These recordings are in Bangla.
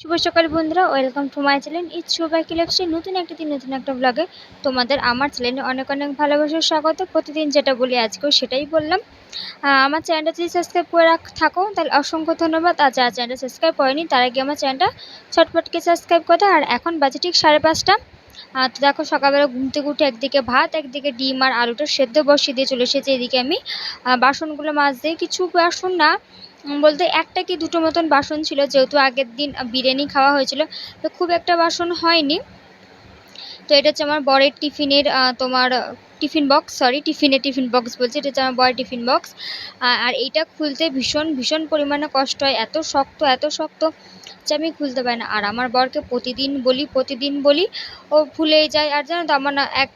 শুভ সকাল বন্ধুরা, welcome to my channel it's শোভাকি লাইফস্টাইল। নতুন একটা দিন, নতুন একটা ব্লগে তোমাদের আমার চ্যানেলে অনেক অনেক ভালোবাসার স্বাগত। প্রতিদিন যেটা বলি আজকেও সেটাই বললাম। আমার চ্যানেলটা যদি সাবস্ক্রাইব করে থাকো তাহলে অসংখ্য ধন্যবাদ। আর যারা চ্যানেলটা সাবস্ক্রাইব করেনি তারা গিয়ে আমার চ্যানেলটা ছটপটকে সাবস্ক্রাইব করতে। আর এখন বাজে ঠিক 5:30। তো দেখো, সকালবেলা ঘুম থেকে উঠে একদিকে ভাত, একদিকে ডিম আর আলুটা সেদ্ধ বসিয়ে দিয়ে চলে এসেছি। এদিকে আমি বাসনগুলো মাজতে, কিছু বাসন না বলতে একটা কি দুটো মতন বাসন ছিল, যেহেতু আগের দিন বিরিয়ানি খাওয়া হয়েছিল, তো খুব একটা বাসন হয়নি। তো এটা হচ্ছে আমার বরের টিফিনের তোমার tiffin box, sorry tiffin box বলছি, এটা হচ্ছে আমার বরের টিফিন বক্স। আর এইটা খুলতে ভীষণ ভীষণ পরিমাণে কষ্ট হয়, এত শক্ত এত শক্ত যে আমি খুলতে পারি না। আর আমার বরকে প্রতিদিন বলি, ও ভুলেই যায়। আর জানো তো, আমার না এক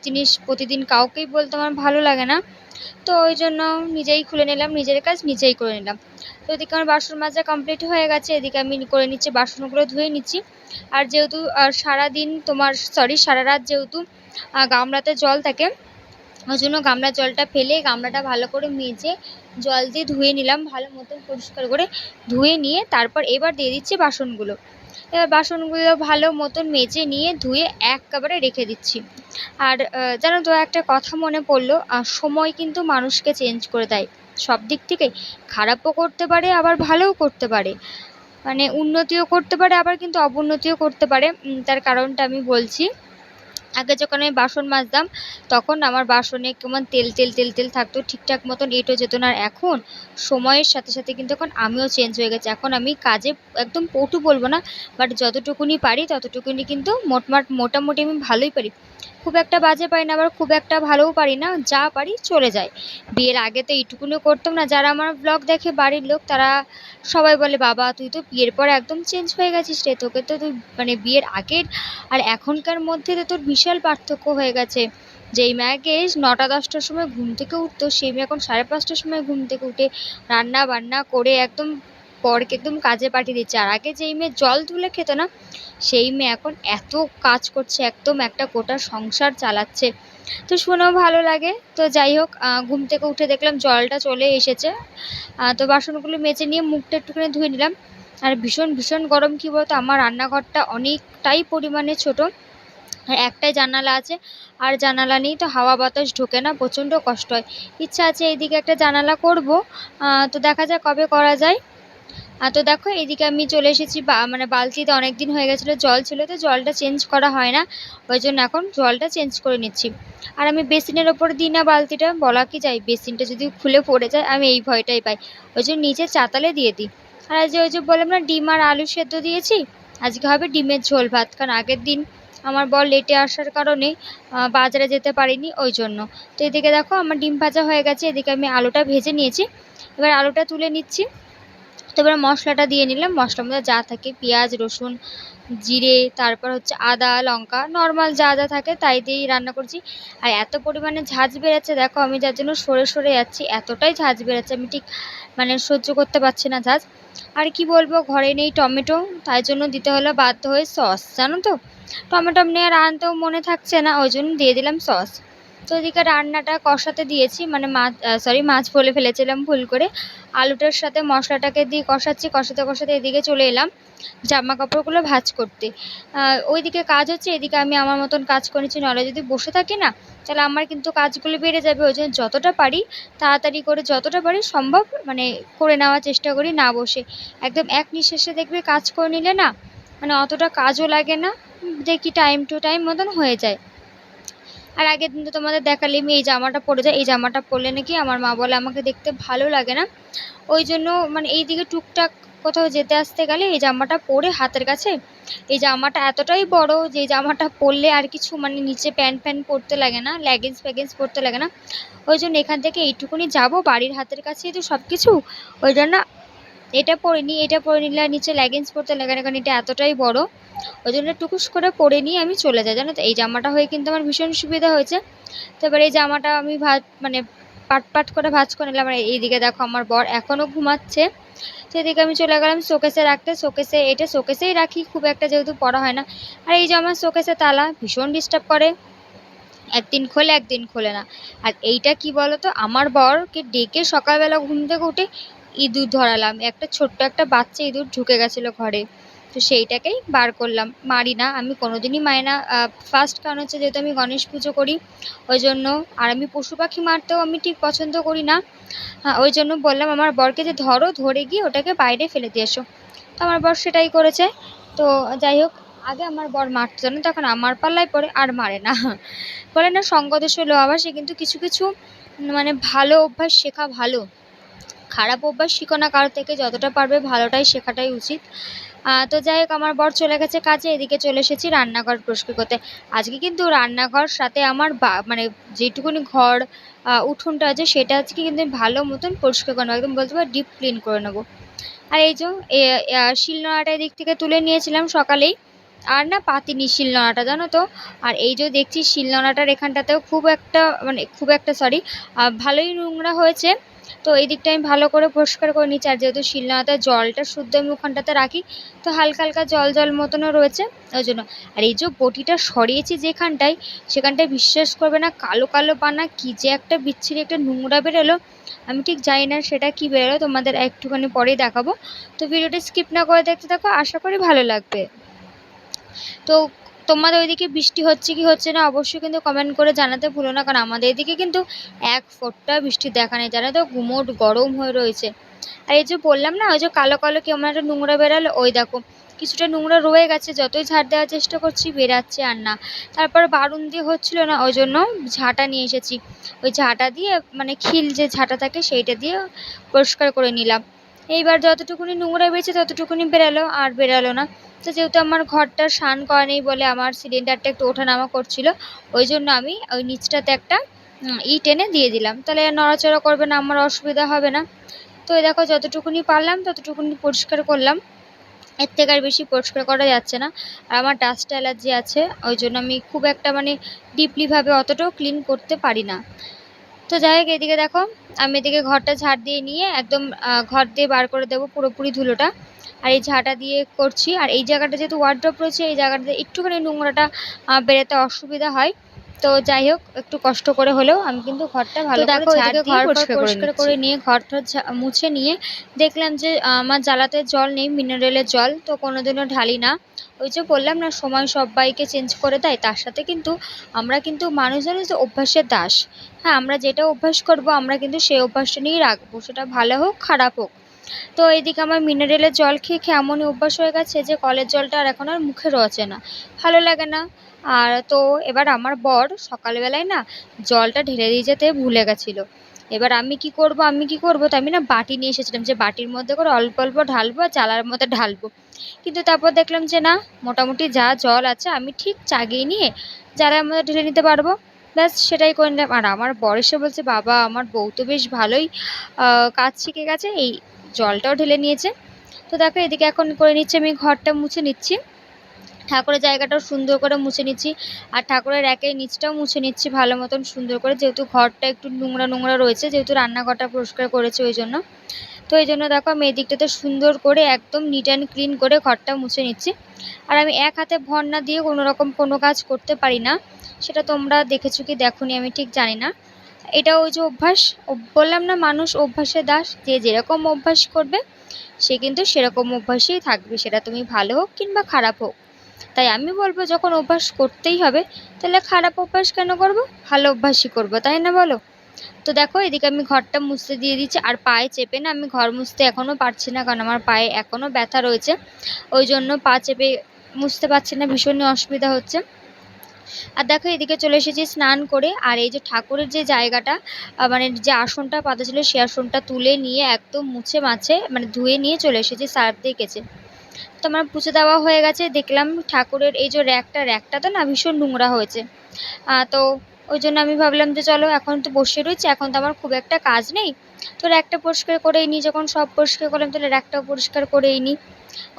জিনিস প্রতিদিন কাউকেই বলতে আমার ভালো লাগে না। তো ওই জন্য নিজেই খুলে নিলাম, নিজের কাজ নিজেই করে নিলাম। তো এদিকে আমার বাসন মাজা কমপ্লিট হয়ে গেছে, এদিকে আমি করে নিচ্ছি, বাসনগুলো ধুয়ে নিচ্ছি। আর যেহেতু সারা রাত যেহেতু গামলাতে জল থাকে, ওই জন্য গামলার জলটা ফেলে গামলাটা ভালো করে মেজে জল দিয়ে ধুয়ে নিলাম, ভালো মতন পরিষ্কার করে ধুয়ে নিয়ে তারপর এবার দিয়ে দিচ্ছি বাসনগুলো। এবার বাসনগুলো ভালো মতন মেজে নিয়ে ধুয়ে একেবারে রেখে দিচ্ছি। আর জানো তো, একটা কথা মনে পড়লো, সময় কিন্তু মানুষকে চেঞ্জ করে দেয় সব দিক থেকে। খারাপও করতে পারে, আবার ভালোও করতে পারে, মানে উন্নতিও করতে পারে, আবার কিন্তু অবনতিও করতে পারে। তার কারণটা আমি বলছি। আগে যখন আমি বাসন মাজতাম তখন আমার বাসনে কেমন তেল তেল তেল তেল থাকতো, ঠিকঠাক মতন এঁটো যেত না। আর এখন সময়ের সাথে সাথে কিন্তু এখন আমিও চেঞ্জ হয়ে গেছি। এখন আমি কাজে একদম পটু বলবো না, বাট যতটুকুনি পারি ততটুকুনি কিন্তু মোটামুটি আমি ভালোই পারি। খুব একটা বাজে পারি না, আবার খুব একটা ভালোও পারি না, যা পারি চলে যায়। বিয়ের আগে তো এইটুকুনিও করতাম না। যারা আমার ব্লগ দেখে বাড়ির লোক, তারা সবাই বলে, বাবা তুই তো বিয়ের পর একদম চেঞ্জ হয়ে গেছিস রে, তোকে তো তুই মানে বিয়ের আগের আর এখনকার মধ্যে তো তোর বিশাল পার্থক্য হয়ে গেছে। যেই মেয়েকে 9টা 10টার সময় ঘুম থেকে উঠতো, সেই মেয়ে এখন 5:30টার সময় ঘুম থেকে উঠে রান্না বান্না করে একদম বরকে একদম কাজে পাঠিয়ে দিচ্ছে। আর আগে যেই মেয়ে জল তুলে খেত না, সেই মেয়ে এখন এত কাজ করছে, একদম একটা গোটা সংসার চালাচ্ছে। তো শুনেও ভালো লাগে। তো যাই হোক, ঘুম থেকে উঠে দেখলাম জলটা চলে এসেছে। তো বাসনগুলো মেজে নিয়ে মুখটা একটুখানি ধুয়ে নিলাম। আর ভীষণ ভীষণ গরম, কী বলতো, আমার রান্নাঘরটা অনেকটাই পরিমাণে ছোট, আর একটাই জানালা আছে। আর জানালা নেই তো হাওয়া বাতাস ঢোকে না, প্রচণ্ড কষ্ট হয়। ইচ্ছা আছে এইদিকে একটা জানালা করব, তো দেখা যাক কবে করা যায়। তো দেখো, এইদিকে আমি চলে এসেছি, মানে বালতিতে অনেক দিন হয়ে গেছিলো জল ছিল, তো জলটা চেঞ্জ করা হয় না, ওই জন্য এখন জলটা চেঞ্জ করে নিচ্ছি। আর আমি বেসিনের ওপর দিই না বালতিটা, বলা কি যায়, বেসিনটা যদি খুলে পড়ে যায় আমি এই ভয়টাই পাই, ওই জন্য নিচে চাতালে দিয়ে দিই। আর ওই যে বললাম না, ডিম আর আলু সেদ্ধ দিয়েছি, আজকে হবে ডিমের ঝোল ভাত। কারণ আগের দিন আমার বর লেটে আসার কারণে বাজারে যেতে পারিনি, ওই জন্য। তো এদিকে দেখো আমার ডিম ভাজা হয়ে গেছে, এদিকে আমি আলুটা ভেজে নিয়েছি, এবার আলুটা তুলে নিচ্ছি। তো এবার মশলাটা দিয়ে নিলাম, মশলার মধ্যে যা থাকে পেঁয়াজ রসুন জিরে, তারপর হচ্ছে আদা লঙ্কা, নর্মাল যা যা থাকে তাই দিয়েই রান্না করছি। আর এত পরিমাণে ঝাঁঝ বেরোচ্ছে দেখো, আমি যার জন্য সরে সরে যাচ্ছি, এতটাই ঝাঁঝ বেরোচ্ছে আমি ঠিক মানে সহ্য করতে পারছি না ঝাঁঝ। আর কি বলবো, ঘরে নেই টমেটো, তাই জন্য দিতে হলো বাধ্য হয়ে সস। জানো তো, টমেটো নিয়ে আর আনতেও মনে থাকছে না, ওই জন্য দিয়ে দিলাম সস। তো এদিকে রান্নাটা কষাতে দিয়েছি, মানে মাছ বলে ফেলেছিলাম ভুল করে। আলুটার সাথে মশলাটাকে দিয়ে কষাচ্ছি, কষাতে কষাতে এদিকে চলে এলাম জামা কাপড়গুলো ভাঁজ করতে। ওইদিকে কাজ হচ্ছে, এদিকে আমি আমার মতন কাজ করেছি। নাহলে যদি বসে থাকি না, তাহলে আমার কিন্তু কাজগুলো বেড়ে যাবে। ওই জন্য যতটা পারি তাড়াতাড়ি করে, যতটা পারি সম্ভব মানে করে নেওয়ার চেষ্টা করি, না বসে একদম এক নিঃশ্বাসে দেখবে কাজ করে নিলে না, মানে অতটা কাজও লাগে না, দেখি টাইম টু টাইম মতন হয়ে যায়। আর আগের দিন তো তোমাদের দেখালে আমি এই জামাটা পরে যাই, এই জামাটা পরলে নাকি আমার মা বলে আমাকে দেখতে ভালো লাগে না, ওই জন্য মানে এই দিকে টুকটাক কোথাও যেতে আসতে গেলে এই জামাটা পরে হাতের কাছে, এই জামাটা এতটাই বড় যে এই জামাটা পরলে আর কিছু মানে নিচে প্যান্ট ফ্যান্ট পরতে লাগে না, লেগিংস ফ্যাগিংস পরতে লাগে না। ওই জন্য এখান থেকে এইটুকুনি যাব, বাড়ির হাতের কাছেই তো সব কিছু, ওই জন্য এটা পরে নিই, এটা পরে নিলে আর নিচে লেগিংস পরতে লাগে না, কারণ এটা এতটাই বড়, ওই জন্য টুকুস করে পরে নিয়ে আমি চলে যাই। জানো তো, এই জামাটা হয়ে কিন্তু আমার ভীষণ সুবিধা হয়েছে। তো এবার এই জামাটা আমি মানে পাট পাট করে ভাঁজ করে নিলাম। আর এইদিকে দেখো আমার বর এখনও ঘুমাচ্ছে, সেদিকে আমি চলে গেলাম শোকেসে রাখতে। এটা শোকেসেই রাখি, খুব একটা যেহেতু পরা হয় না। আর এই যে আমার শোকেসে তালা ভীষণ ডিস্টার্ব করে, একদিন খোলে একদিন খোলে না। আর এইটা কি বলতো, আমার বরকে ডেকে সকালবেলা ঘুম থেকে উঠে ইঁদুর ধরালাম, একটা ছোট্ট একটা বাচ্চা ইঁদুর ঢুকে গেছিলো ঘরে। তো সেইটাকেই বার করলাম। মারি না, আমি কোনোদিনই মারি না। ফার্স্ট কারণ হচ্ছে যেহেতু আমি গণেশ পুজো করি ওই জন্য, আর আমি পশু পাখি মারতেও আমি ঠিক পছন্দ করি না। ওই জন্য বললাম আমার বরকে যে ধরো, ধরে গিয়ে ওটাকে বাইরে ফেলে দিয়ে এসো। তো আমার বর সেটাই করেছে। তো যাই হোক, আগে আমার বর মারতো জানো, তখন আমার পাল্লায় পড়ে আর মারে না। বলে না সঙ্গদোষে লোহাভাসে, কিন্তু কিছু কিছু মানে ভালো অভ্যাস শেখা ভালো। খারাপ অভ্যাস শিখো না কারো থেকে, যতটা পারবে ভালোটাই শেখাটাই উচিত। তো যাই হোক, আমার বর চলে গেছে কাজে, এদিকে চলে এসেছি রান্নাঘর পরিষ্কার করতে। আজকে কিন্তু রান্নাঘর সাথে আমার মানে যেটুকুনি ঘর উঠোনটা আছে সেটা আজকে কিন্তু আমি ভালো মতন পরিষ্কার করে নেবো, একদম বলতে পারো ডিপ ক্লিন করে নেবো। আর এই যে শিলনোড়াটা এদিক থেকে তুলে নিয়েছিলাম সকালেই, আর না পাতিনি শিলনোড়াটা জানো তো। আর এই যে দেখছি শিলনোড়াটার এখানটাতেও খুব একটা সরি, ভালোই নোংরা হয়েছে। তো এই দিকটা আমি ভালো করে পরিষ্কার করে নিচ্ছি। আর যেহেতু শিলনোড়াতে জলটা শুদ্ধ আমি ওখানটাতে রাখি, তো হালকা হালকা জল জল মতনও রয়েছে ওই জন্য। আর এই যে বটিটা সরিয়েছি যেখানটায়, সেখানটায় বিশ্বাস করবে না কালো কালো পানা কি যে একটা বিচ্ছিরি একটা নোংরা বেরোলো। আমি ঠিক জানি না সেটা কি বেরোলো, তোমাদের একটুখানি পরেই দেখাবো। তো ভিডিওটি স্কিপ না করে দেখতে থাকো, আশা করি ভালো লাগবে। তো তোমাদের ওইদিকে বৃষ্টি হচ্ছে কি হচ্ছে না অবশ্যই কিন্তু কমেন্ট করে জানাতে ভুলো না, কারণ আমাদের এদিকে কিন্তু এক ফোঁটা বৃষ্টি দেখা নেই, জানো তো গুমোট গরম হয়ে রয়েছে। আর এই যে বললাম না ওই যে কালো কালো কেমন একটা নোংরা বেরালো, ওই দেখো কিছুটা নোংরা রয়ে গেছে, যতই ঝাড় দেওয়ার চেষ্টা করছি বেরাচ্ছে আর না। তারপর বারুন দিয়ে হচ্ছিল না, ওই জন্য ঝাঁটা নিয়ে এসেছি। ওই ঝাঁটা দিয়ে মানে খিল যে ঝাঁটা থাকে সেইটা দিয়ে পরিষ্কার করে নিলাম। এইবার যতটুকুনি নোংরা বেরিয়েছে ততটুকুনি বেরালো, আর বেরালো না। তো যেহেতু আমার ঘরটা স্নান করা নেই বলে আমার সিলিন্ডারটা একটু ওঠানামা করছিল, ওই জন্য আমি ওই নিচটাতে একটা ইট এনে দিয়ে দিলাম, তাহলে আর নড়াচড়া করবে না, আমার অসুবিধা হবে না। তো এই দেখো যতটুকুনি পারলাম ততটুকুনি পরিষ্কার করলাম, এর থেকে আর বেশি পরিষ্কার করা যাচ্ছে না। আর আমার ডাস্ট অ্যালার্জি আছে, ওই জন্য আমি খুব একটা মানে ডিপলিভাবে অতটাও ক্লিন করতে পারি না। তো যাই হোক, এদিকে দেখো আমি এদিকে ঘরটা ঝাড় দিয়ে নিয়ে একদম ঘর দিয়ে বার করে দেবো পুরোপুরি ধুলোটা। আর এই ঝাঁটা দিয়ে করছি। আর এই জায়গাটা যেহেতু ওয়ার্ড্রপ রয়েছে, এই জায়গাটাতে একটুখানি নোংরাটা বেরোতে অসুবিধা হয়। তো যাই হোক, একটু কষ্ট করে হলেও আমি কিন্তু ঘরটা ভালো করে ঝাড় দিয়ে পরিষ্কার করে নিয়ে ঘরটা মুছে নিয়ে দেখলাম যে আমার জ্বালাতে জল নেই, মিনারেলের জল তো কোনোদিনও ঢালি না। ওই যে বললাম না সময় সবাইকে চেঞ্জ করে দেয়, তার সাথে কিন্তু আমরা কিন্তু মানুষ জানি যে অভ্যাসের দাস। হ্যাঁ, আমরা যেটা অভ্যাস করব আমরা কিন্তু সেই অভ্যাসটা নিয়েই রাখবো, সেটা ভালো হোক খারাপ হোক। তো এইদিকে আমার মিনারেলের জল খেয়ে খেয়ে এমনই অভ্যাস হয়ে গেছে যে কলের জলটা আর এখন আর মুখে রোচে না, ভালো লাগে না। আর তো এবার আমার বর সকালবেলায় না জলটা ঢেলে দিয়ে যেতে ভুলে গেছিলো। এবার আমি কি করব, তো আমি না বাটি নিয়ে এসেছিলাম যে বাটির মধ্যে করে অল্প অল্প ঢালবো আর চালার মধ্যে ঢালবো। কিন্তু তারপর দেখলাম যে না, মোটামুটি যা জল আছে আমি ঠিক চাগিয়ে নিয়ে জ্বালার মধ্যে ঢেলে নিতে পারবো। ব্যাস সেটাই করে নিলাম। আর আমার বর এসে বলছে বাবা আমার বউ তো বেশ ভালোই কাজ শিখে গেছে, এই জলটাও ঢেলে নিয়েছে। তো দেখো এদিকে এখন করে নিচ্ছি, আমি ঘরটা মুছে নিচ্ছি, ঠাকুরের জায়গাটাও সুন্দর করে মুছে নিচ্ছি। আর ঠাকুরের র্যাকের নিচটাও মুছে নিচ্ছি ভালো মতন সুন্দর করে, যেহেতু ঘরটা একটু নোংরা নোংরা রয়েছে, যেহেতু রান্নাঘরটা পরিষ্কার করেছে ওই জন্য। তো এই জন্য দেখো আমি এই দিকটাতে সুন্দর করে একদম নিট অ্যান্ড ক্লিন করে ঘরটা মুছে নিচ্ছি। আর আমি এক হাতে ভর না দিয়ে কোনো রকম কোনো কাজ করতে পারি না, সেটা তোমরা দেখেছো কি দেখোনি আমি ঠিক জানি না। এটা ওই যে অভ্যাস, বললাম না মানুষ অভ্যাসের দাস, যে যেরকম অভ্যাস করবে সে কিন্তু সেরকম অভ্যাসেই থাকবে, সেটা তুমি ভালো হোক কিংবা খারাপ হোক। তাই আমি বলবো যখন অভ্যাস করতেই হবে তাহলে খারাপ অভ্যাস কেন করব, ভালো অভ্যাসই করবো, তাই না বলো। তো দেখো এদিকে আমি ঘরটা মুছতে দিয়ে দিচ্ছি। আর পায়ে চেপে না আমি ঘর মুছতে এখনও পারছি না, কারণ আমার পায়ে এখনও ব্যথা রয়েছে, ওই জন্য পা চেপে মুছতে পারছি না, ভীষণই অসুবিধা হচ্ছে। আর দেখো এদিকে চলে এসেছি স্নান করে। আর এই যে ঠাকুরের যে জায়গাটা মানে যে আসনটা পাতা ছিল সেই আসনটা তুলে নিয়ে একদম মুছে মাছে মানে ধুয়ে নিয়ে চলে এসেছি সার্ফ দিয়ে কেচে। তো আমার পুছে দেওয়া হয়ে গেছে। দেখলাম ঠাকুরের এই যে র্যাকটা তো না ভীষণ নোংরা হয়েছে। তো ওই জন্য আমি ভাবলাম যে চলো এখন তো বসে রয়েছে, এখন তো আমার খুব একটা কাজ নেই, তো র্যাকটা পরিষ্কার করেই নিই। যখন সব পরিষ্কার করলাম তাহলে র্যাকটাও পরিষ্কার করেই নিই।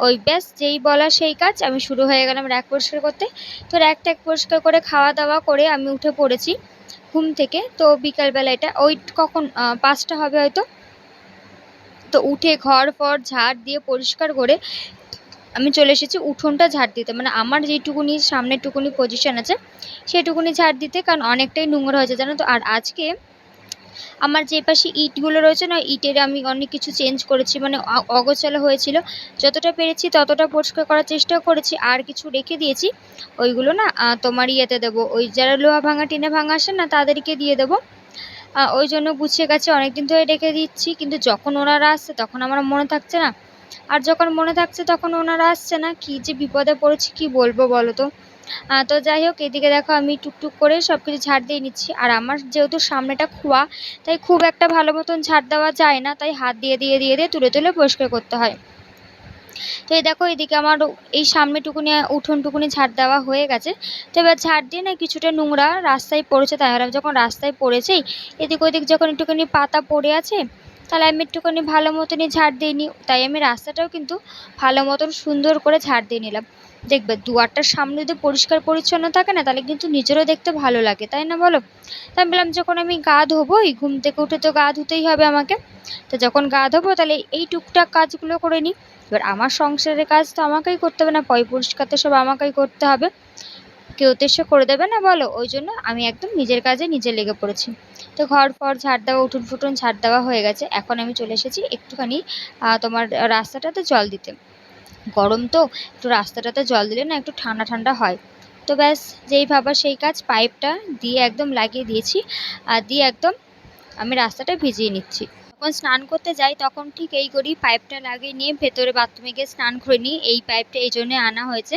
ওই ব্যাস যেই বলা সেই কাজ, আমি শুরু হয়ে গেলাম র্যাক পরিষ্কার করতে। তো র্যাক ট্যাক পরিষ্কার করে খাওয়া দাওয়া করে আমি উঠে পড়েছি ঘুম থেকে। তো বিকালবেলা এটা ওই কখন 5টা হবে হয়তো। তো উঠে ঘর ফর ঝাড় দিয়ে পরিষ্কার করে আমি চলে এসেছি উঠোনটা ঝাড় দিতে, মানে আমার যেইটুকুনি সামনেরটুকুনি পজিশন আছে সেইটুকুনি ঝাড় দিতে, কারণ অনেকটাই নোংরা হয়েছে জানো তো। আর আজকে আমার যে পাশে ইটগুলো রয়েছে না, ইটের আমি অনেক কিছু চেঞ্জ করেছি, মানে অগোছালো হয়েছিল, যতটা পেরেছি ততটা পরিষ্কার করার চেষ্টা করেছি। আর কিছু রেখে দিয়েছি, ওইগুলো না তোমার ইয়েতে দেবো, ওই যারা লোহা ভাঙা টিনে ভাঙা আসে না তাদেরকে দিয়ে দেবো। ওই জন্য গুছিয়ে গেছে, অনেকদিন ধরে রেখে দিচ্ছি, কিন্তু যখন ওনারা আসছে তখন আমার মনে থাকছে না, আর যখন মনে থাকছে তখন ওনারা আসছে না। কি যে বিপদে পড়েছি কি বলবো বলো তো। তো যাই হোক, এদিকে দেখো আমি টুকটুক করে সব কিছু ঝাড় দিয়ে নিচ্ছি। আর আমার যেহেতু সামনেটা খোয়া, তাই খুব একটা ভালো মতন ঝাড় দেওয়া যায় না, তাই হাত দিয়ে দিয়ে দিয়ে দিয়ে তুলে তুলে পরিষ্কার করতে হয়। তো এই দেখো এদিকে আমার এই সামনেটুকুনি উঠোনটুকুনি ঝাড় দেওয়া হয়ে গেছে। তো এবার ঝাড় দিয়ে না কিছুটা নোংরা রাস্তায় পড়েছে, তাই ভাবলাম যখন রাস্তায় পড়েছেই, এদিক ওদিক যখন একটুখানি পাতা পড়ে আছে, তাহলে আমি একটুখানি ভালো মতনই ঝাড় দিয়ে নিই। তাই আমি রাস্তাটাও কিন্তু ভালো মতন সুন্দর করে ঝাড় দিয়ে নিলাম। দেখবে দুয়ারটার সামনে যদি পরিষ্কার পরিচ্ছন্ন থাকে না, তাহলে কিন্তু নিজেরও দেখতে ভালো লাগে, তাই না বলো। তাই আমি বললাম যখন আমি গা ধোবোই, ঘুম থেকে উঠে তো গা ধুতেই হবে আমাকে, তো যখন গা ধোবো তাহলে এই টুকটাক কাজগুলো করে নিই। এবার আমার সংসারের কাজ তো আমাকেই করতে হবে না, পরিষ্কার তো সব আমাকেই করতে হবে, কেউ তো এসে করে দেবে না বলো। ওই জন্য আমি একদম নিজের কাজে নিজে লেগে পড়েছি। তো ঘর ফর ঝাড় দেওয়া, উঠোন ফুটুন ঝাড় দেওয়া হয়ে গেছে। এখন আমি চলে এসেছি একটুখানি তোমার রাস্তাটাতে জল দিতে। গরম তো, একটু রাস্তাটাতে জল দিলে না একটু ঠান্ডা ঠান্ডা হয়। তো ব্যাস, যেই ভাবা সেই কাজ, পাইপটা দিয়ে একদম লাগিয়ে দিয়েছি, আর দিয়ে একদম আমি রাস্তাটা ভিজিয়ে নিচ্ছি। যখন স্নান করতে যাই তখন ঠিক এই করি, পাইপটা লাগিয়ে নিয়ে ভেতরে বাথরুমে গিয়ে স্নান করে নিই। এই পাইপটা এই জন্যে আনা হয়েছে,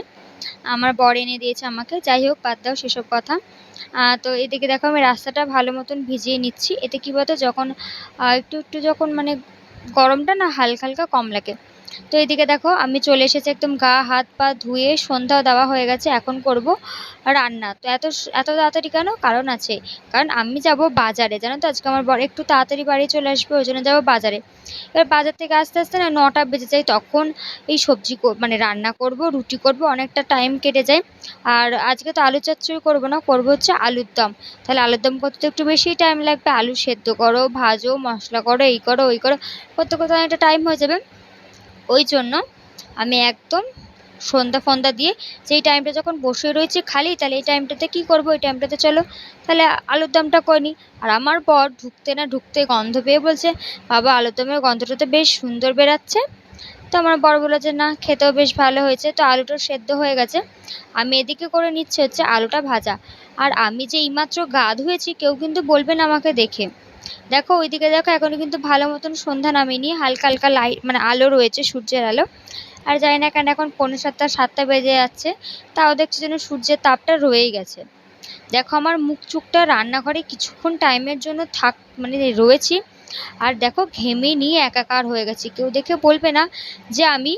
আমার বর এনে দিয়েছে আমাকে। যাই হোক, বাদ দাও সেসব কথা। তো এদিকে দেখো আমি রাস্তাটা ভালো মতন ভিজিয়ে নিচ্ছি। এতে কী বলতো, যখন একটু একটু যখন মানে গরমটা না হালকা হালকা কম লাগে। তো এদিকে দেখো আমি চলে এসেছি, একদম গা হাত পা ধুয়ে সন্ধ্যাও দেওয়া হয়ে গেছে। এখন করব রান্না। তো এত তাড়াতাড়ি কেন, কারণ আছে। কারণ আমি যাব বাজারে, জানো তো আজকে আমার বর একটু তাড়াতাড়ি বাড়ি চলে আসবে, ওই জন্য যাবো বাজারে। এবার বাজার থেকে আসতে আসতে না 9টা বেজে যায়, তখন এই সবজি মানে রান্না করব, রুটি করব, অনেকটা টাইম কেটে যায়। আর আজকে তো আলু চচ্চড়ি করবো না, করবো হচ্ছে আলুর দম। তাহলে আলুর দম করতে একটু বেশি টাইম লাগবে, আলু সেদ্ধ করো, ভাজো, মশলা করো, এই করো ওই করো, করতে করতে অনেকটা টাইম হয়ে যাবে। ওই জন্য আমি একদম সন্ধ্যা ফন্দা দিয়ে, যেই টাইমটা যখন বসে রয়েছি খালি, তাহলে এই টাইমটাতে কী করবো, এই টাইমটাতে চলো তাহলে আলুর দমটা করে নিই। আর আমার বর ঢুকতে না ঢুকতে গন্ধ পেয়ে বলছে, বাবা আলুর দমের গন্ধটা তো বেশ সুন্দর বেরাচ্ছে। তো আমার বর বললো যে না, খেতেও বেশ ভালো হয়েছে। তো আলুটা সেদ্ধ হয়ে গেছে, আমি এদিকে করে নিচ্ছি হচ্ছে আলুটা ভাজা। আর আমি যে এইমাত্র গা ধুয়েছি, কেউ কিন্তু বলবে না আমাকে দেখে। দেখো ওইদিকে দেখো, এখনো কিন্তু ভালো মতন সন্ধ্যা নামেনি, হালকা হালকা লাইট মানে আলো রয়েছে, সূর্যের আলো। আর জানি না কেন এখন 6:45 7টা বেজে যাচ্ছে, তাও দেখছি যেন সূর্যের তাপটা রয়েই গেছে। দেখো আমার মুখ চুখটা রান্নাঘরে কিছুক্ষণ টাইমের জন্য মানে রয়েছি, আর দেখো ঘেমে নিয়ে একাকার হয়ে গেছি। কেউ দেখে বলবে না যে আমি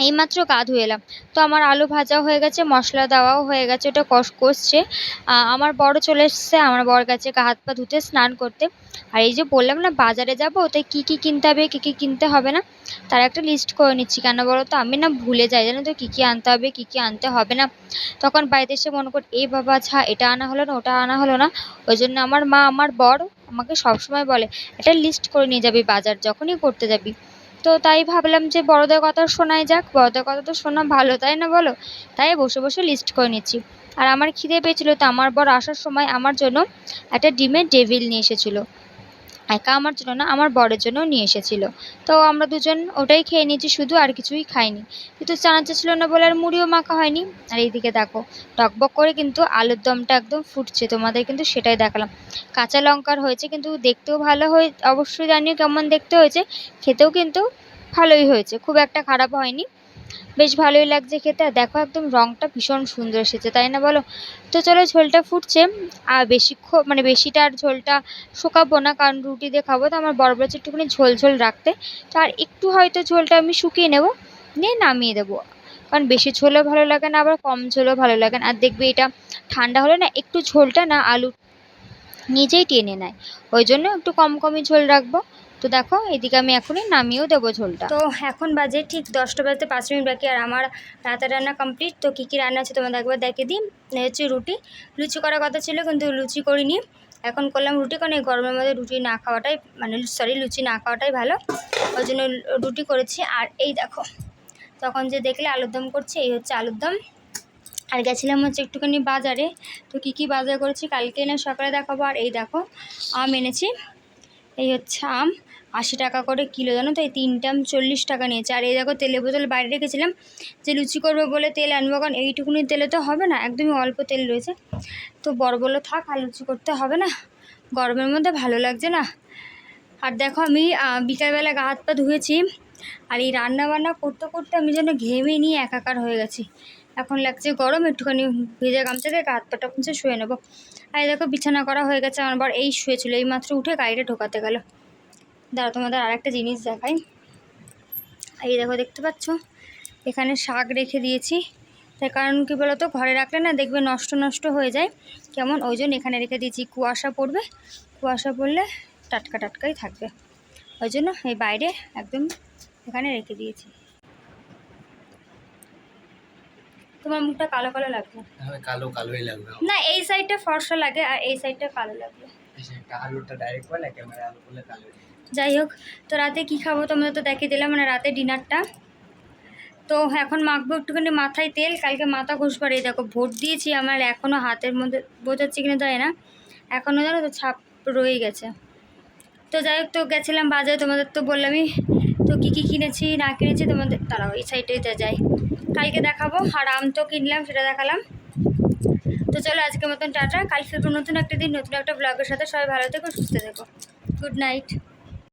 এইমাত্র গা ধুয়ে এলাম। তো আমার আলু ভাজাও হয়ে গেছে, মশলা দেওয়াও হয়ে গেছে, ওটা কষছে। আমার বড় চলে এসছে, আমার বর গেছে গা হাত পা ধুতে, স্নান করতে। আর এই যে বললাম না বাজারে যাবো, তাই কী কী কিনতে হবে কী কী কিনতে হবে না, তার একটা লিস্ট করে নিচ্ছি। কেন বলো তো, আমি না ভুলে যাই জানো তো, কী কী আনতে হবে কী কী আনতে হবে না। তখন বাড়িতে এসে মনে করি এই বাবা, আচ্ছা এটা আনা হলো না, ওটা আনা হলো না। ওই জন্য আমার মা আমার বর আমাকে সবসময় বলে, একটা লিস্ট করে নিয়ে যাবি বাজার যখনই করতে যাবি। তো তাই ভাবলাম যে বড়দের কথা শোনাই যাক, বড়দের কথা তো শোনা ভালো, তাই না বলো। তাই বসে বসে লিস্ট করে নিচ্ছি। আর আমার খিদে পেয়েছিল, তো আমার বর আসার সময় আমার জন্য একটা ডিমের ডেভিল নিয়ে এসেছিলো। একা আমার জন্য না, আমার বরের জন্য নিয়ে এসেছিলো। তো আমরা দুজন ওটাই খেয়ে নিয়েছি শুধু, আর কিছুই খাইনি। কিন্তু চানাচা ছিল না বলে আর মুড়িও মাখা হয়নি। আর এইদিকে দেখো টকবক করে কিন্তু আলুর দমটা একদম ফুটছে, তোমাদের কিন্তু সেটাই দেখালাম। কাঁচা লঙ্কার হয়েছে, কিন্তু দেখতেও ভালো হয়ে, অবশ্যই জানিও কেমন দেখতে হয়েছে। খেতেও কিন্তু ভালোই হয়েছে, খুব একটা খারাপ হয়নি, বেশ ভালোই লাগছে খেতে। আর দেখো একদম রঙটা ভীষণ সুন্দর এসেছে, তাই না বলো। তো চলো, ঝোলটা ফুটছে, আর বেশিক্ষণ মানে বেশিটা আর ঝোলটা শুকাবো না, কারণ রুটি দিয়ে খাবো। তো আমার বড় বড় একটুখানি ঝোল ঝোল রাখতে, তো আর একটু হয়তো ঝোলটা আমি শুকিয়ে নেব, নিয়ে নামিয়ে দেবো। কারণ বেশি ঝোলও ভালো লাগে না, আবার কম ঝোলও ভালো লাগে না। আর দেখবে এটা ঠান্ডা হলে না একটু ঝোলটা না আলু নিজেই টেনে নেয়, ওই জন্য একটু কম কমই ঝোল রাখবো। তো দেখো এদিকে আমি এখনই নামিয়েও দেবো ঝোলটা। তো এখন বাজে ঠিক 10টা বাজতে 5 মিনিট বাকি, আর আমার রাতের রান্না কমপ্লিট। তো কী কী রান্না আছে তোমাদের একবার দেখে দিই। হচ্ছে রুটি, লুচি করার কথা ছিল কিন্তু লুচি করিনি, এখন করলাম রুটি। কারণ এই গরমের মধ্যে রুটি না খাওয়াটাই মানে লুচি না খাওয়াটাই ভালো, ওই জন্য রুটি করেছি। আর এই দেখো তখন যে দেখলে আলুর দম করছি, এই হচ্ছে আলুর দম। আর গেছিলাম হচ্ছে একটুখানি বাজারে। তো কী বাজার করেছি কালকে না সকালে দেখাবো। আর এই দেখো আম এনেছি, এই হচ্ছে আম 80 টাকা করে কিলো, জানো তো। এই 3টে আম 40 টাকা নিয়েছে। আর এই দেখো তেলের বোতল বাইরে রেখেছিলাম যে লুচি করবো বলে তেল আনবো, কারণ এইটুকুনি তেলে তো হবে না, একদমই অল্প তেল রয়েছে। তো বড় বড় থাক, আর লুচি করতে হবে না, গরমের মধ্যে ভালো লাগছে না। আর দেখো আমি বিকালবেলা গা হাত পা ধুয়েছি, আর এই রান্না বান্না করতে করতে আমি যেন ঘেমে নিয়ে একাকার হয়ে গেছি। এখন লাগছে গরম, একটুখানি ভেজা গামছা দিয়ে গা হাত পাটা পুঁছে শুয়ে নেবো। আর দেখো বিছানা করা হয়ে গেছে, আমার বর এই শুয়েছিল, এই মাত্র উঠে গাড়িটা ঢোকাতে গেল। দাঁড়া তোমাদের আরেকটা জিনিস দেখাই। এই দেখো দেখতে পাচ্ছ এখানে শাক রেখে দিয়েছি, তার কারণ কী বলো তো, ঘরে রাখলে না দেখবে নষ্ট নষ্ট হয়ে যায় কেমন, ওই জন্য এখানে রেখে দিয়েছি। কুয়াশা পড়বে, কুয়াশা পড়লে টাটকা টাটকাই থাকবে, ওই জন্য এই বাইরে একদম এখানে রেখে দিয়েছি। তোমার মুখটা কালো কালো লাগবে। কালো কালোই লাগবে না, এই সাইডটা ফর্সা লাগে আর এই সাইডটা কালো লাগবে। আলুটা ডাইরেক্ট বলে ক্যামেরা আলু বলে কালো। যাই হোক, তো রাতে কী খাবো তোমাদের তো দেখিয়ে দিলাম, মানে রাতে ডিনারটা। তো এখন মাখবো একটুখানি মাথায় তেল, কালকে মাথা ঘষবার। এই দেখো ভোট দিয়েছি, আমার এখনও হাতের মধ্যে বোঝাচ্ছে কিনা যায় না, এখনও জানো তো ছাপ রয়ে গেছে। তো যাই হোক, তো গেছিলাম বাজারে, তোমাদের তো বললামই। তো কী কিনেছি না কিনেছি তোমাদের তারাও এই সাইডে যাই, কালকে দেখাবো। আর আম তো কিনলাম, সেটা দেখালাম। তো চলো আজকের মতন টাটা, কাল ফিরবো নতুন একটা দিন নতুন একটা ব্লগের সাথে। সবাই ভালো থেকো, সুস্থ থেকো, গুড নাইট।